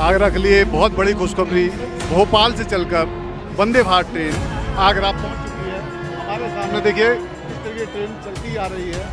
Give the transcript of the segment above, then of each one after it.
आगरा के लिए बहुत बड़ी खुशखबरी। भोपाल से चलकर वंदे भारत ट्रेन आगरा पहुंच चुकी है। हमारे सामने देखिए इस तरह की ट्रेन चलती आ रही है।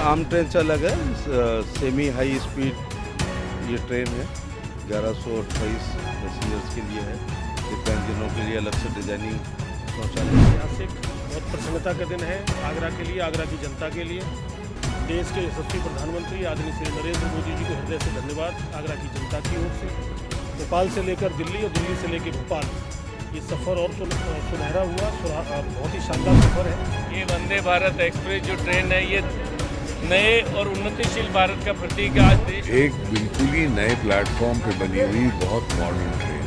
आम ट्रेन से अलग है, सेमी हाई स्पीड ये ट्रेन है। 1128 पैसेंजर्स के लिए है। दिव्यांगजनों के लिए अलग से डिजाइनिंग शौचालय। ऐतिहासिक बहुत प्रसन्नता का दिन है आगरा के लिए, आगरा की जनता के लिए। देश के यशस्वी प्रधानमंत्री आदरणीय श्री नरेंद्र मोदी जी को हृदय से धन्यवाद आगरा की जनता की ओर से। भोपाल से लेकर दिल्ली और दिल्ली से लेकर भोपाल, ये सफ़र और सुनहरा हुआ, बहुत ही शानदार सफ़र है। ये वंदे भारत एक्सप्रेस जो ट्रेन है, ये नए और उन्नतिशील भारत का प्रतीक है। आज देश एक बिल्कुल ही नए प्लेटफॉर्म पे बनी हुई बहुत मॉडर्न ट्रेन है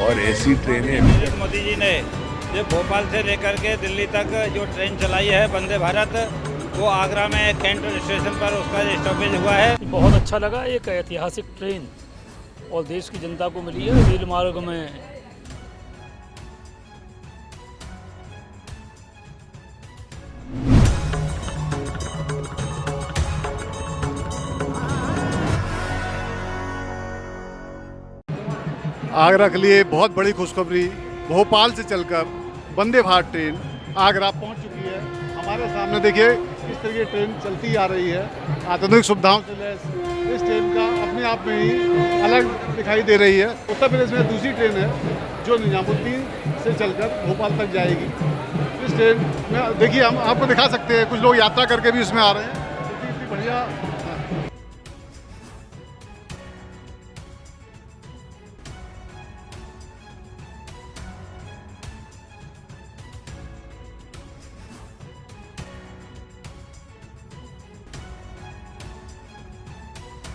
और ऐसी ट्रेनें मोदी जी ने ये भोपाल से लेकर के दिल्ली तक जो ट्रेन चलाई है वंदे भारत, वो आगरा में कैंट स्टेशन पर उसका स्टॉपेज हुआ है। बहुत अच्छा लगा। एक ऐतिहासिक ट्रेन और देश की जनता को मिली है रेल मार्ग में। आगरा के लिए बहुत बड़ी खुशखबरी। भोपाल से चलकर वंदे भारत ट्रेन आगरा पहुंच चुकी है। हमारे सामने देखिए इस तरह की ट्रेन चलती आ रही है, आधुनिक सुविधाओं से लैस। इस ट्रेन का अपने आप में ही अलग दिखाई दे रही है। उत्तर प्रदेश में दूसरी ट्रेन है जो निजामुद्दीन से चलकर भोपाल तक जाएगी। इस ट्रेन में देखिए हम आपको दिखा सकते हैं, कुछ लोग यात्रा करके भी इसमें आ रहे हैं। इतनी बढ़िया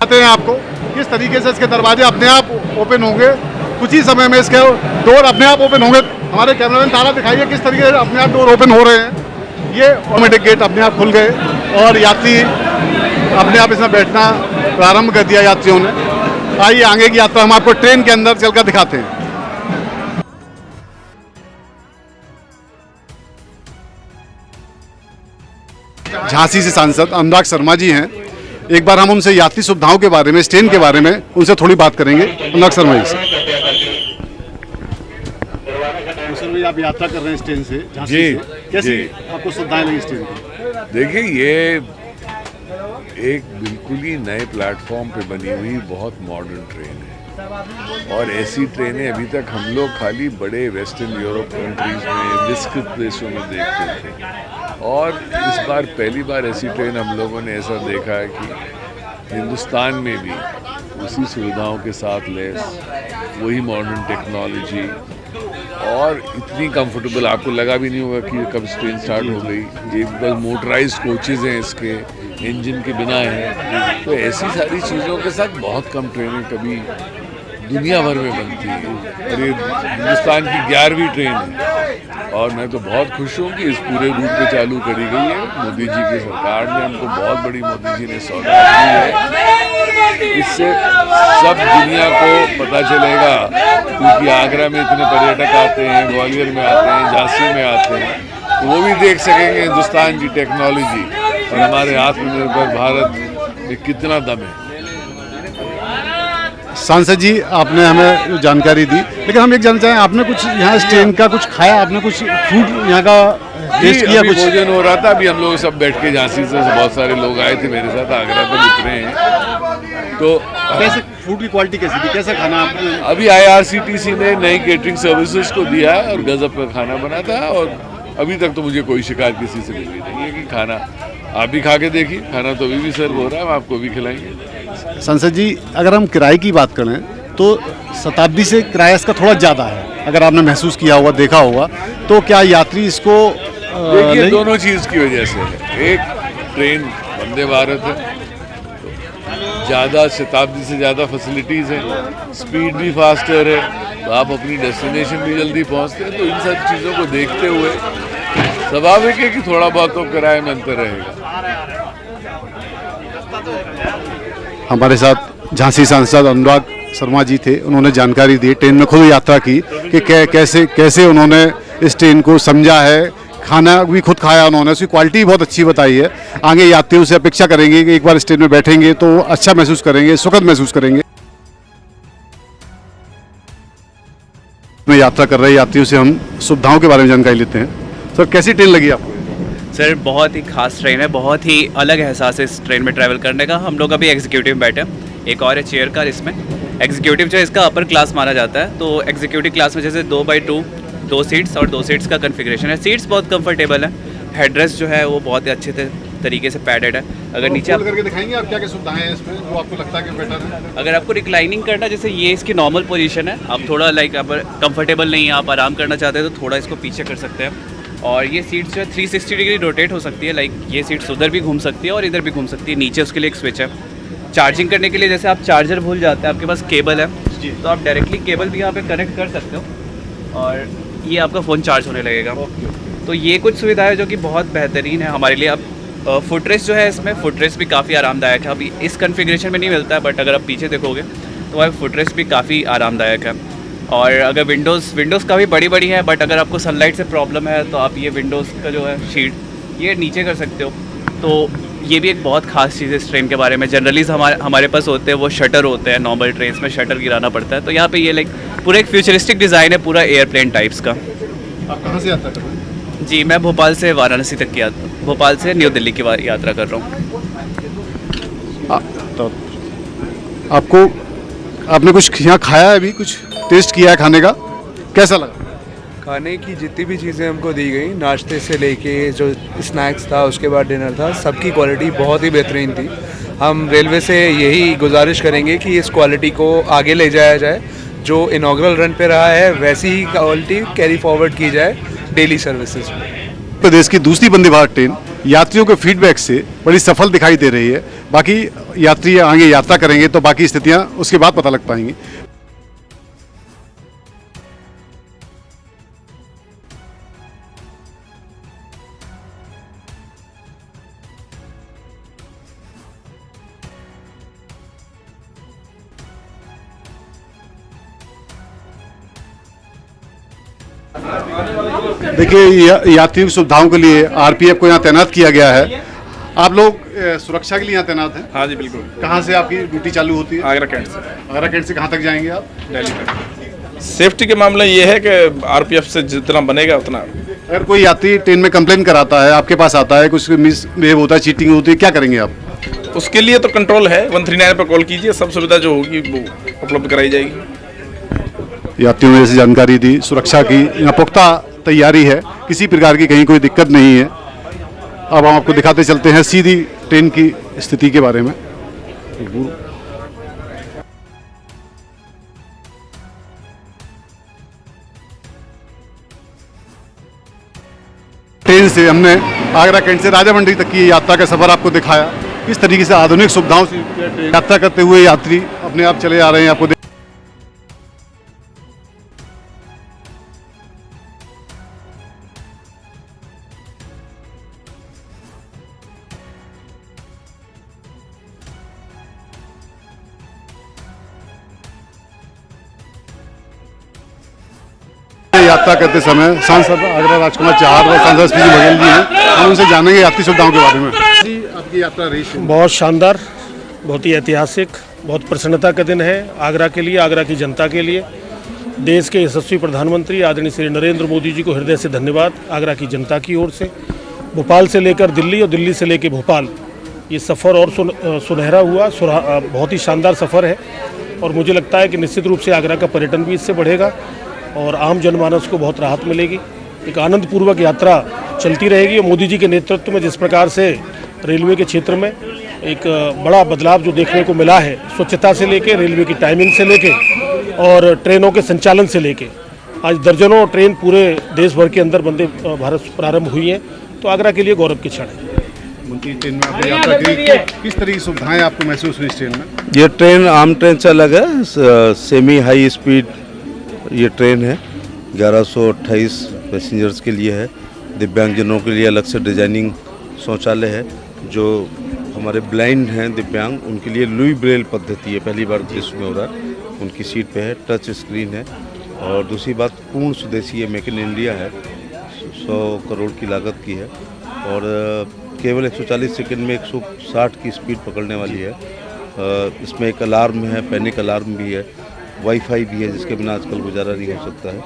आते हैं आपको किस तरीके से इसके दरवाजे अपने आप ओपन होंगे। कुछ ही समय में इसके डोर अपने आप ओपन होंगे। हमारे कैमरामैन तारा दिखाइए किस तरीके से अपने आप डोर ओपन हो रहे हैं। ये ऑटोमेटिक गेट अपने आप खुल गए और यात्री अपने आप इसमें बैठना प्रारंभ कर दिया यात्रियों ने। आइए आगे की यात्रा हम आपको ट्रेन के अंदर चलकर दिखाते हैं। झांसी से सांसद अनुराग शर्मा जी हैं। एक बार हम उनसे यात्री सुविधाओं के बारे में, इस ट्रेन के बारे में उनसे थोड़ी बात करेंगे। अनुराग शर्मा जी से आप यात्रा कर रहे हैं इस ट्रेन से झांसी से, कैसी आपको सुविधाएं लगी इस ट्रेन की? देखिए, ये एक बिल्कुल ही नए प्लेटफॉर्म पे बनी हुई बहुत मॉडर्न ट्रेन है और ऐसी ट्रेनें अभी तक हम लोग खाली बड़े वेस्टर्न यूरोप कंट्रीज में, विस्तृत देशों में देखते थे और इस बार पहली बार ऐसी ट्रेन हम लोगों ने ऐसा देखा है कि हिंदुस्तान में भी उसी सुविधाओं के साथ लैस, वही मॉडर्न टेक्नोलॉजी और इतनी कंफर्टेबल, आपको लगा भी नहीं होगा कि कब ट्रेन स्टार्ट हो गई। ये बस मोटराइज्ड कोचेज़ हैं, इसके इंजन के बिना हैं। तो ऐसी सारी चीज़ों के साथ बहुत कम ट्रेनें कभी दुनिया भर में बनती है और ये हिंदुस्तान की 11वीं ट्रेन है और मैं तो बहुत खुश हूँ कि इस पूरे रूट पे चालू करी गई है। मोदी जी की सरकार ने हमको बहुत बड़ी, मोदी जी ने सौगात दी है। इससे सब दुनिया को पता चलेगा, क्योंकि आगरा में इतने पर्यटक आते हैं, ग्वालियर में आते हैं, झांसी में आते हैं, तो वो भी देख सकेंगे हिंदुस्तान की टेक्नोलॉजी और हमारे आत्मनिर्भर भारत में कितना दम है। सांसद जी, आपने हमें जो जानकारी दी, लेकिन हम एक जानना चाहें, आपने कुछ यहाँ इस ट्रेन का कुछ खाया? आपने कुछ फूड यहाँ का टेस्ट किया? कुछ भोजन हो रहा था। अभी हम लोग सब बैठ के झांसी से बहुत सारे लोग आए थे मेरे साथ, आगरा पर उतरे हैं। तो कैसे फूड की क्वालिटी कैसी थी, कैसा खाना आपने? अभी IRCTC ने नई केटरिंग सर्विसेज को दिया है और गजब का खाना बना था और अभी तक तो मुझे कोई शिकायत किसी से मिली नहीं है कि खाना, आप भी खा के देखिए, खाना तो अभी भी सर्व हो रहा है, हम आपको भी खिलाएंगे। संसद जी, अगर हम किराए की बात करें तो शताब्दी से किराया इसका थोड़ा ज़्यादा है। अगर आपने महसूस किया होगा, देखा होगा, तो क्या यात्री इसको देखिए, दोनों चीज़ की वजह से है। एक, ट्रेन वंदे भारत है, ज़्यादा शताब्दी से ज़्यादा फैसिलिटीज़ हैं, स्पीड भी फास्टर है, तो आप अपनी डेस्टिनेशन भी जल्दी पहुंचते हैं। तो इन सब चीज़ों को देखते हुए स्वाभाविक है कि थोड़ा बहुत तो किराए में अंतर रहेगा। हमारे साथ झांसी सांसद अनुराग शर्मा जी थे, उन्होंने जानकारी दी, ट्रेन में खुद यात्रा की कि कैसे कैसे उन्होंने इस ट्रेन को समझा है, खाना भी खुद खाया उन्होंने, उसकी क्वालिटी बहुत अच्छी बताई है। आगे यात्रियों से अपेक्षा करेंगे कि एक बार इस ट्रेन में बैठेंगे तो अच्छा महसूस करेंगे, सुखद महसूस करेंगे। में यात्रा कर रहे यात्रियों से हम सुविधाओं के बारे में जानकारी लेते हैं। सर, कैसी ट्रेन लगी आपको? सर बहुत ही खास ट्रेन है, बहुत ही अलग एहसास है इस ट्रेन में ट्रैवल करने का। हम लोग अभी एग्जीक्यूटिव में बैठे हैं, एक और है चेयर कार। इसमें एग्जीक्यूटिव जो है इसका अपर क्लास माना जाता है, तो एग्जीक्यूटिव क्लास में जैसे 2x2 2 सीट्स और 2 सीट्स का कन्फिग्रेशन है। सीट्स बहुत कंफर्टेबल है, हेडरेस्ट जो है वो बहुत ही अच्छे तरीके से पैडेड है। अगर नीचे आप करके दिखाएंगे आप क्या क्या सुविधाएं हैं इसमें जो आपको लगता है कि बेटर है? अगर आपको रिक्लाइनिंग करना, जैसे ये इसकी नॉर्मल पोजीशन है, आप थोड़ा लाइक आप कंफर्टेबल नहीं है, आप आराम करना चाहते हैं तो थोड़ा इसको पीछे कर सकते हैं। और ये सीट्स जो है 360 डिग्री रोटेट हो सकती है, लाइक ये सीट्स उधर भी घूम सकती है और इधर भी घूम सकती है। नीचे उसके लिए एक स्विच है। चार्जिंग करने के लिए जैसे आप चार्जर भूल जाते हैं, आपके पास केबल है तो आप डायरेक्टली केबल भी यहाँ पे कनेक्ट कर सकते हो और ये आपका फ़ोन चार्ज होने लगेगा। तो ये कुछ सुविधाएं जो कि बहुत बेहतरीन है हमारे लिए। अब फुटरेस्ट जो है इसमें, फुटरेस्ट भी काफ़ी आरामदायक है। अभी इस कन्फिग्रेशन में नहीं मिलता है, बट अगर आप पीछे देखोगे तो वह फुटरेस्ट भी काफ़ी आरामदायक है। और अगर विंडोज़ काफ़ी बड़ी बड़ी है, बट अगर आपको सनलाइट से प्रॉब्लम है तो आप ये विंडोज़ का जो है शीट ये नीचे कर सकते हो। तो ये भी एक बहुत ख़ास चीज़ है इस ट्रेन के बारे में। जनरली हमारे पास होते हैं वो शटर होते हैं, नॉर्मल ट्रेन में शटर गिराना पड़ता है, तो यहाँ पे ये लाइक पूरा एक फ्यूचरिस्टिक डिज़ाइन है, पूरा एयरप्लेन टाइप्स का। आप कहाँ से यात्रा कर रहे हैं? जी, मैं भोपाल से वाराणसी तक की भोपाल से न्यू दिल्ली की यात्रा कर रहा हूँ। तो आपने कुछ यहाँ खाया है, अभी कुछ टेस्ट किया है खाने का, कैसा लगा? खाने की जितनी भी चीज़ें हमको दी गई, नाश्ते से लेके जो स्नैक्स था उसके बाद डिनर था, सबकी क्वालिटी बहुत ही बेहतरीन थी। हम रेलवे से यही गुजारिश करेंगे कि इस क्वालिटी को आगे ले जाया जाए, जो इनॉग्रल रन पे रहा है वैसी ही क्वालिटी कैरी फॉरवर्ड की जाए डेली सर्विसेज में। प्रदेश की दूसरी वंदे भारत ट्रेन यात्रियों के फीडबैक से बड़ी सफल दिखाई दे रही है। बाकी यात्री आगे यात्रा करेंगे तो बाकी स्थितियाँ उसके बाद पता लग पाएंगी। देखिए, यात्रियों की सुविधाओं के लिए आरपीएफ को यहाँ तैनात किया गया है। आप लोग सुरक्षा के लिए यहाँ तैनात हैं? हाँ जी बिल्कुल। कहाँ से आपकी ड्यूटी चालू होती है? आगरा कैंट से। आगरा कैंट से कहाँ तक जाएंगे आप? दिल्ली तक। सेफ्टी के मामले ये है कि आरपीएफ से जितना बनेगा उतना। अगर कोई यात्री ट्रेन में कंप्लेन कराता है, आपके पास आता है, कुछ मिसबिहेव होता है, चीटिंग होती है, क्या करेंगे आप? उसके लिए तो कंट्रोल है, 139 पर कॉल कीजिए, सब सुविधा जो होगी वो उपलब्ध कराई जाएगी। यात्रियों ने जैसे जानकारी दी, सुरक्षा की यहाँ पुख्ता तैयारी है, किसी प्रकार की कहीं कोई दिक्कत नहीं है। अब हम आपको दिखाते चलते हैं सीधी ट्रेन की स्थिति के बारे में। ट्रेन से हमने आगरा कैंट से राजामंडी तक की यात्रा का सफर आपको दिखाया। किस तरीके से आधुनिक सुविधाओं से यात्रा करते हुए यात्री अपने आप चले आ रहे हैं, आपको यात्रा करते समय सांसद आगरा राजकुमार चाहर व सांसद पी बघेल जी हैं, हम उनसे जानेंगे यात्री सुविधाओं के बारे में। जी, आपकी यात्रा रही बहुत शानदार, बहुत ही ऐतिहासिक, बहुत प्रसन्नता का दिन है आगरा के लिए, आगरा की जनता के लिए। देश के यशस्वी प्रधानमंत्री आदरणीय श्री नरेंद्र मोदी जी को हृदय से धन्यवाद आगरा की जनता की ओर से। भोपाल से लेकर दिल्ली और दिल्ली से लेकर भोपाल, ये सफ़र और सुनहरा हुआ, बहुत ही शानदार सफ़र है और मुझे लगता है कि निश्चित रूप से आगरा का पर्यटन भी इससे बढ़ेगा और आम जनमानस को बहुत राहत मिलेगी। एक आनंदपूर्वक यात्रा चलती रहेगी और मोदी जी के नेतृत्व में जिस प्रकार से रेलवे के क्षेत्र में एक बड़ा बदलाव जो देखने को मिला है, स्वच्छता से लेके, रेलवे की टाइमिंग से लेके और ट्रेनों के संचालन से लेके, आज दर्जनों ट्रेन पूरे देश भर के अंदर वंदे भारत प्रारंभ हुई हैं, तो आगरा के लिए गौरव की क्षण है। ट्रेन में आपने यात्रा की, किस तरह की सुविधाएं आपको महसूस हुई इस ट्रेन में? ये ट्रेन आम ट्रेन से अलग है, सेमी हाई स्पीड ये ट्रेन है। 1128 पैसेंजर्स के लिए है। दिव्यांगजनों के लिए अलग से डिजाइनिंग शौचालय है। जो हमारे ब्लाइंड हैं दिव्यांग, उनके लिए लुई ब्रेल पद्धति है, पहली बार देश में हो रहा है। उनकी सीट पे है, टच स्क्रीन है। और दूसरी बात, पूर्ण स्वदेशी है, मेक इन इंडिया है, 100 करोड़ की लागत की है और केवल 140 सेकंड में 160 की स्पीड पकड़ने वाली है। इसमें एक अलार्म है, पैनिक अलार्म भी है, वाईफाई भी है जिसके बिना आजकल गुजारा नहीं हो सकता है।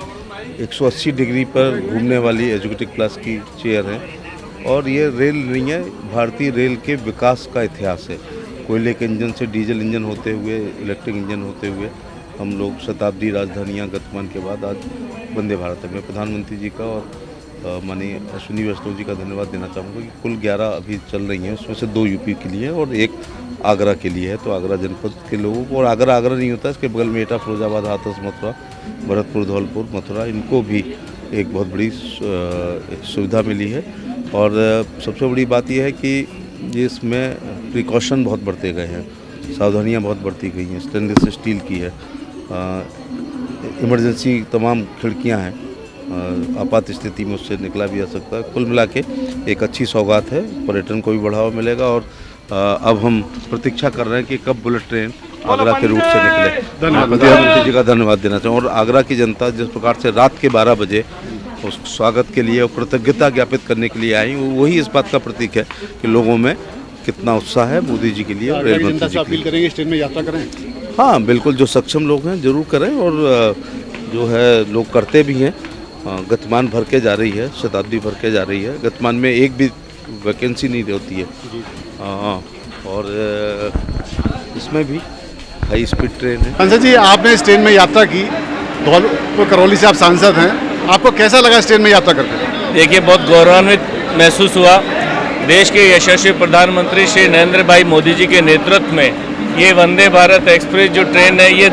180 डिग्री पर घूमने वाली एग्जीक्यूटिव क्लास की चेयर है और ये रेल नहीं है, भारतीय रेल के विकास का इतिहास है। कोयले के इंजन से डीजल इंजन होते हुए, इलेक्ट्रिक इंजन होते हुए हम लोग शताब्दी राजधानियां गतिमान के बाद आज वंदे भारत है। मैं प्रधानमंत्री जी का और माननीय अश्विनी वैष्णव जी का धन्यवाद देना चाहूँगा कि कुल 11 अभी चल रही हैं, उसमें से 2 यूपी के लिए और 1 आगरा के लिए है। तो आगरा जनपद के लोगों को, और आगरा नहीं होता, इसके बगल में एटा, फिरोजाबाद, हाथरस, मथुरा, भरतपुर, धौलपुर, मथुरा, इनको भी एक बहुत बड़ी सुविधा मिली है। और सबसे बड़ी बात यह है कि इसमें प्रिकॉशन बहुत बढ़ते गए हैं, सावधानियाँ बहुत बढ़ती गई हैं। स्टेनलेस स्टील की है, इमरजेंसी तमाम खिड़कियाँ हैं, आपात स्थिति में उससे निकला भी जा सकता है। कुल मिला के एक अच्छी सौगात है, पर्यटन को भी बढ़ावा मिलेगा। और अब हम प्रतीक्षा कर रहे हैं कि कब बुलेट ट्रेन आगरा के रूट से निकले। प्रधानमंत्री जी का धन्यवाद देना चाहूँ और आगरा की जनता जिस प्रकार से रात के 12 बजे उस स्वागत के लिए और कृतज्ञता ज्ञापित करने के लिए आई, वही इस बात का प्रतीक है कि लोगों में कितना उत्साह है मोदी जी के लिए और रेल मंत्री जी अपील करेंगे इस ट्रेन में यात्रा करें। हाँ बिल्कुल, जो सक्षम लोग हैं जरूर करें और जो है लोग करते भी हैं। गतिमान भर के जा रही है, शताब्दी भर के जा रही है, गतिमान में एक भी वैकेंसी नहीं होती है। और इसमें भी हाई स्पीड ट्रेन है। सांसद जी, आपने इस ट्रेन में यात्रा की, धौलपुर करौली से आप सांसद हैं, आपको कैसा लगा इस ट्रेन में यात्रा करके? देखिए, बहुत गौरवान्वित महसूस हुआ। देश के यशस्वी प्रधानमंत्री श्री नरेंद्र भाई मोदी जी के नेतृत्व में ये वंदे भारत एक्सप्रेस जो ट्रेन है, ये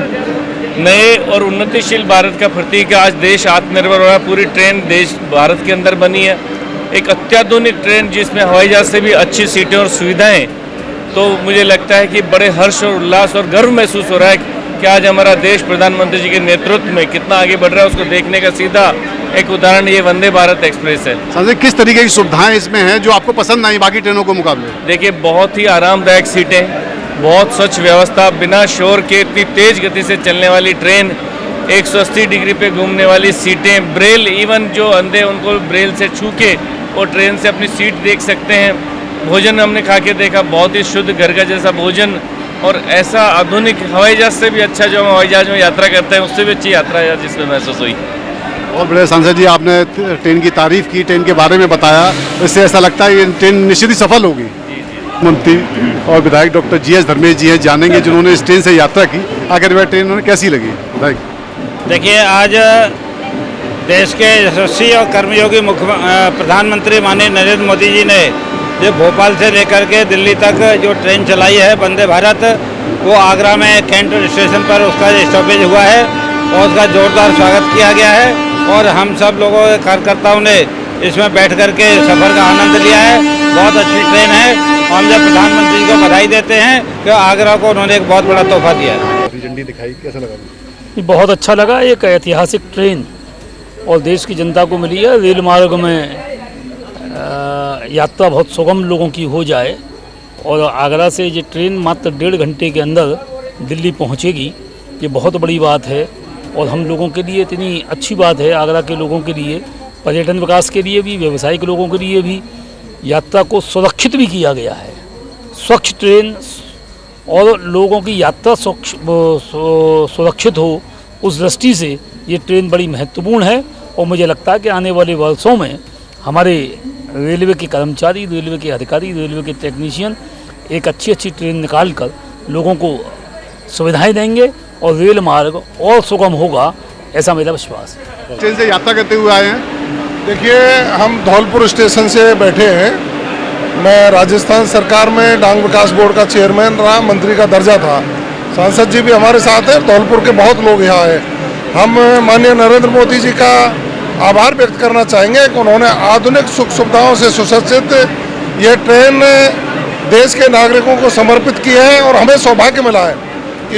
नए और उन्नतिशील भारत का प्रतीक है। आज देश आत्मनिर्भर हो रहा है, पूरी ट्रेन देश भारत के अंदर बनी है। एक अत्याधुनिक ट्रेन जिसमें हवाई जहाज से भी अच्छी सीटें और सुविधाएं, तो मुझे लगता है कि बड़े हर्ष और उल्लास और गर्व महसूस हो रहा है कि आज हमारा देश प्रधानमंत्री जी के नेतृत्व में कितना आगे बढ़ रहा है। उसको देखने का सीधा एक उदाहरण ये वंदे भारत एक्सप्रेस है। सांसद, किस तरीके की सुविधाएं इसमें हैं जो आपको पसंद आई बाकी ट्रेनों के मुकाबले? देखिए, बहुत ही आरामदायक सीटें, बहुत स्वच्छ व्यवस्था, बिना शोर के इतनी तेज गति से चलने वाली ट्रेन, 180 डिग्री पे घूमने वाली सीटें, ब्रेल, इवन जो अंधे उनको ब्रेल से छू के वो ट्रेन से अपनी सीट देख सकते हैं। भोजन हमने खा के देखा, बहुत ही शुद्ध घर का जैसा भोजन, और ऐसा आधुनिक हवाई जहाज से भी अच्छा, जो हम हवाई जहाज में यात्रा करते हैं उससे भी अच्छी यात्रा है जिसमें महसूस हुई। बहुत बड़े सांसद जी, आपने ट्रेन की तारीफ की, ट्रेन के बारे में बताया, इससे ऐसा लगता है ये ट्रेन निश्चित ही सफल होगी। मंत्री और विधायक डॉक्टर GS धर्मेश जी हैं, जानेंगे जिन्होंने इस ट्रेन से यात्रा की, आखिर वह ट्रेन उन्हें कैसी लगी। देखिए, आज देश के यशस्वी और कर्मयोगी प्रधानमंत्री माननीय नरेंद्र मोदी जी ने जो भोपाल से लेकर के दिल्ली तक जो ट्रेन चलाई है वंदे भारत, वो आगरा में कैंट स्टेशन पर उसका स्टॉपेज हुआ है और उसका जोरदार स्वागत किया गया है। और हम सब लोगों के कार्यकर्ताओं ने इसमें बैठ कर के सफ़र का आनंद लिया है। बहुत अच्छी ट्रेन है और हम जब प्रधानमंत्री जी को बधाई देते हैं कि आगरा को उन्होंने एक बहुत बड़ा तोहफा दिया है। झंडी दिखाई, कैसा लगा? बहुत अच्छा लगा। एक ऐतिहासिक ट्रेन और देश की जनता को मिली है। रेल मार्ग में यात्रा बहुत सुगम लोगों की हो जाए और आगरा से ये ट्रेन मात्र 1.5 घंटे के अंदर दिल्ली पहुंचेगी, ये बहुत बड़ी बात है और हम लोगों के लिए इतनी अच्छी बात है। आगरा के लोगों के लिए, पर्यटन विकास के लिए भी, व्यावसायिक लोगों के लिए भी यात्रा को सुरक्षित भी किया गया है। स्वच्छ ट्रेन और लोगों की यात्रा सुरक्षित हो, उस दृष्टि से ये ट्रेन बड़ी महत्वपूर्ण है। और मुझे लगता है कि आने वाले वर्षों में हमारे रेलवे के कर्मचारी, रेलवे के अधिकारी, रेलवे के टेक्नीशियन एक अच्छी ट्रेन निकाल कर लोगों को सुविधाएं देंगे और रेल मार्ग और सुगम होगा, ऐसा मेरा विश्वास है। ट्रेन से यात्रा करते हुए आए हैं। देखिए, हम धौलपुर स्टेशन से बैठे हैं। मैं राजस्थान सरकार में डांग विकास बोर्ड का चेयरमैन रहा, मंत्री का दर्जा था। सांसद जी भी हमारे साथ हैं, धौलपुर के बहुत लोग यहाँ हैं। हम माननीय नरेंद्र मोदी जी का आभार व्यक्त करना चाहेंगे कि उन्होंने आधुनिक सुख सुविधाओं से सुसज्जित ये ट्रेन देश के नागरिकों को समर्पित की है और हमें सौभाग्य मिला है कि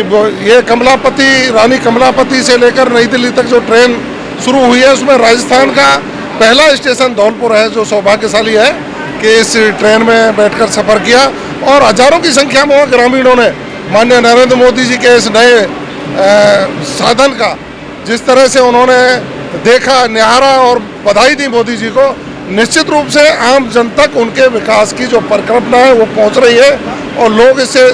ये कमलापति, रानी कमलापति से लेकर नई दिल्ली तक जो ट्रेन शुरू हुई है, उसमें राजस्थान का पहला स्टेशन धौलपुर है, जो सौभाग्यशाली है कि इस ट्रेन में बैठकर सफ़र किया। और हजारों की संख्या में ग्रामीणों ने माननीय नरेंद्र मोदी जी के इस नए साधन का जिस तरह से उन्होंने देखा, निहारा और बधाई दी मोदी जी को, निश्चित रूप से आम जन तक उनके विकास की जो परिकल्पना है वो पहुंच रही है और लोग इससे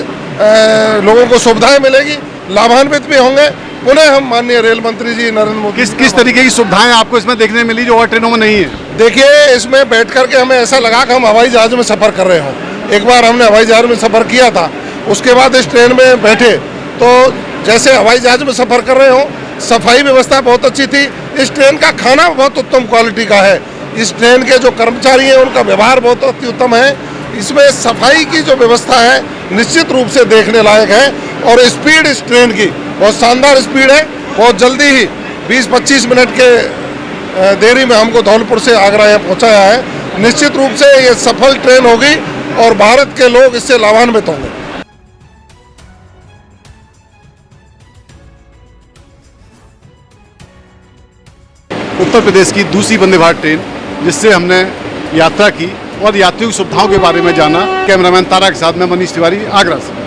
लोगों को सुविधाएं मिलेगी, लाभान्वित भी होंगे। पुनः हम माननीय रेल मंत्री जी नरेंद्र मोदी किस तरीके की सुविधाएं आपको इसमें देखने मिली जो और ट्रेनों में नहीं है? देखिए, इसमें बैठ करके हमें ऐसा लगा कि हम हवाई जहाज में सफ़र कर रहे हों। एक बार हमने हवाई जहाज में सफ़र किया था, उसके बाद इस ट्रेन में बैठे तो जैसे हवाई जहाज में सफ़र कर रहे हों। सफाई व्यवस्था बहुत अच्छी थी। इस ट्रेन का खाना बहुत उत्तम क्वालिटी का है। इस ट्रेन के जो कर्मचारी हैं उनका व्यवहार बहुत अति उत्तम है। इसमें सफाई की जो व्यवस्था है निश्चित रूप से देखने लायक है और स्पीड इस ट्रेन की बहुत शानदार स्पीड है। बहुत जल्दी ही 20-25 मिनट के देरी में हमको धौलपुर से आगरा यहाँ पहुँचाया है। निश्चित रूप से ये सफल ट्रेन होगी और भारत के लोग इससे लाभान्वित होंगे। उत्तर प्रदेश की दूसरी वंदे भारत ट्रेन जिससे हमने यात्रा की और यात्रियों की सुविधाओं के बारे में जाना। कैमरामैन तारा के साथ मैं मनीष तिवारी, आगरा से।